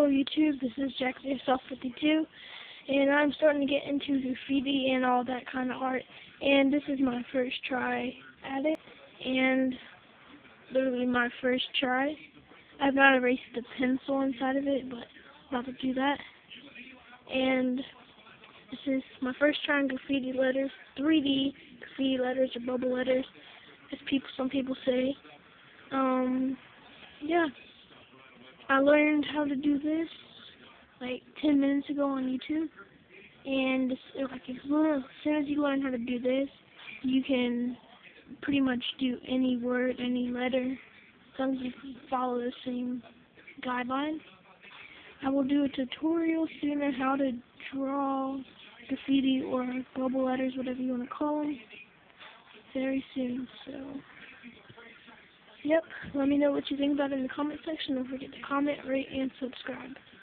Hello YouTube, this is JackSoft52, and I'm starting to get into graffiti and all that kind of art, and this is my first try at it, and literally my first try. I've not erased the pencil inside of it, but I'm about to do that, and this is my first try on graffiti letters, 3D graffiti letters or bubble letters, as some people say. Yeah. I learned how to do this like 10 minutes ago on YouTube, and as soon as you learn how to do this, you can pretty much do any word, any letter, as long as you follow the same guideline. I will do a tutorial soon on how to draw graffiti or bubble letters, whatever you want to call them, very soon. So, yep, let me know what you think about it in the comment section. Don't forget to comment, rate, and subscribe.